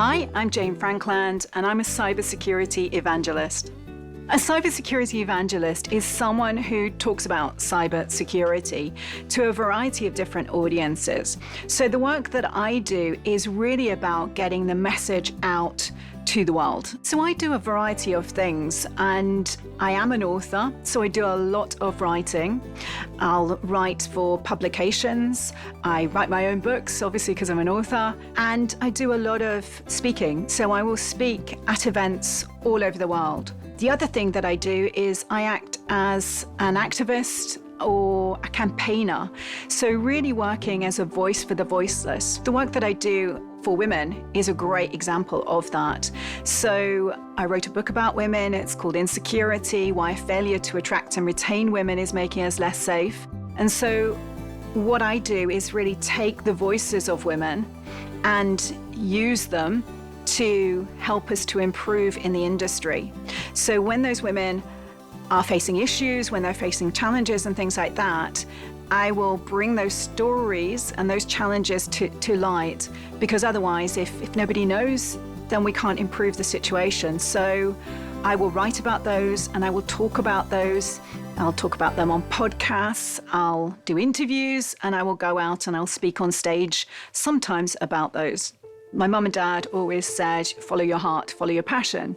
Hi, I'm Jane Frankland, and I'm a cybersecurity evangelist. A cybersecurity evangelist is someone who talks about cybersecurity to a variety of different audiences. So the work that I do is really about getting the message out to the world. So I do a variety of things, and I am an author, so I do a lot of writing. I'll write for publications. I write my own books, obviously, because I'm an author, and I do a lot of speaking. So I will speak at events all over the world. The other thing that I do is I act as an activist or a campaigner, so really working as a voice for the voiceless. The work that I do for women is a great example of that. So I wrote a book about women. It's called Insecurity, Why Failure to Attract and Retain Women is Making Us Less Safe. And so what I do is really take the voices of women and use them to help us to improve in the industry. So when those women are facing issues, when they're facing challenges and things like that, I will bring those stories and those challenges to light, because otherwise, if nobody knows, then we can't improve the situation. So I will write about those and I will talk about those. I'll talk about them on podcasts, I'll do interviews, and I will go out and I'll speak on stage sometimes about those. My mum and dad always said, follow your heart, follow your passion.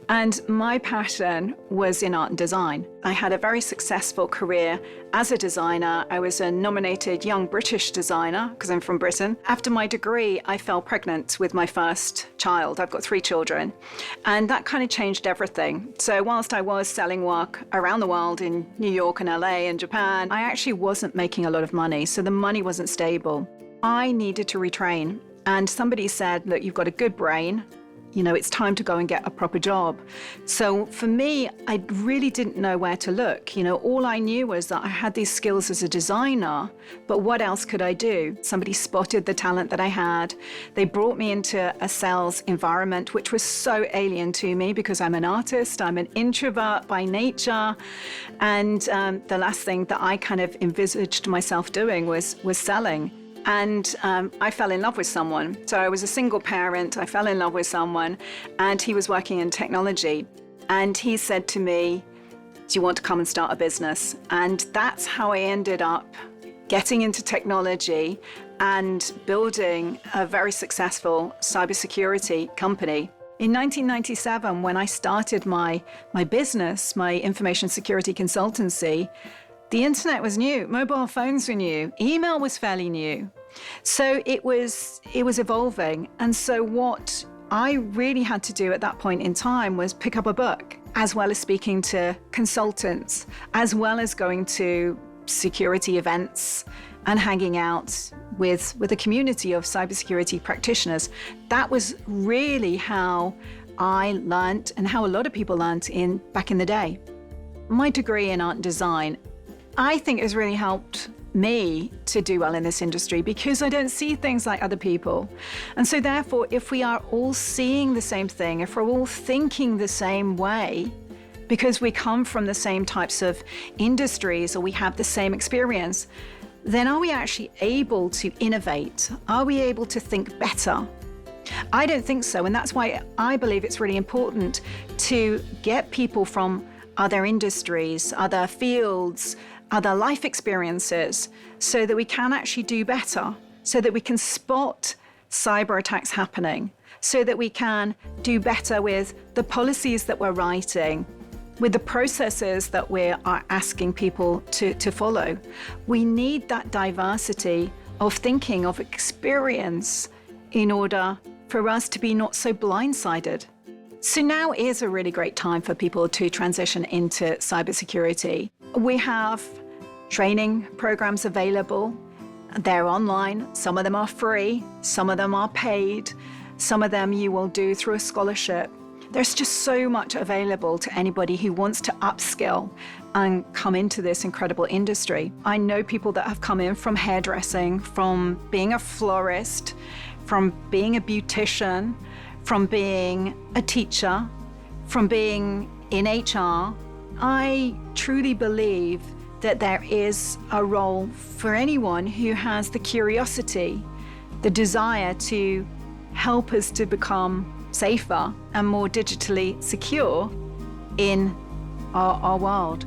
And my passion was in art and design. I had a very successful career as a designer. I was a nominated Young British Designer, because I'm from Britain. After my degree, I fell pregnant with my first child. I've got 3 children. And that kind of changed everything. So whilst I was selling work around the world in New York and LA and Japan, I actually wasn't making a lot of money. So the money wasn't stable. I needed to retrain. And somebody said, look, you've got a good brain. You know, it's time to go and get a proper job. So for me, I really didn't know where to look. You know, all I knew was that I had these skills as a designer, but what else could I do? Somebody spotted the talent that I had. They brought me into a sales environment, which was so alien to me because I'm an artist, I'm an introvert by nature. And the last thing that I kind of envisaged myself doing was selling. And I fell in love with someone. So I was a single parent, I fell in love with someone, and he was working in technology. And he said to me, do you want to come and start a business? And that's how I ended up getting into technology and building a very successful cybersecurity company. In 1997, when I started my business, my information security consultancy, the internet was new, mobile phones were new, email was fairly new. So it was evolving. And so what I really had to do at that point in time was pick up a book, as well as speaking to consultants, as well as going to security events and hanging out with a community of cybersecurity practitioners. That was really how I learned, and how a lot of people learned back in the day. My degree in art and design, I think, has really helped me to do well in this industry because I don't see things like other people. And so therefore, if we are all seeing the same thing, if we're all thinking the same way, because we come from the same types of industries or we have the same experience, then are we actually able to innovate? Are we able to think better? I don't think so. And that's why I believe it's really important to get people from other industries, other fields, other life experiences, so that we can actually do better, so that we can spot cyber attacks happening, so that we can do better with the policies that we're writing, with the processes that we are asking people to follow. We need that diversity of thinking, of experience, in order for us to be not so blindsided. So now is a really great time for people to transition into cybersecurity. We have training programs available. They're online. Some of them are free. Some of them are paid. Some of them you will do through a scholarship. There's just so much available to anybody who wants to upskill and come into this incredible industry. I know people that have come in from hairdressing, from being a florist, from being a beautician, from being a teacher, from being in HR. I truly believe that there is a role for anyone who has the curiosity, the desire to help us to become safer and more digitally secure in our world.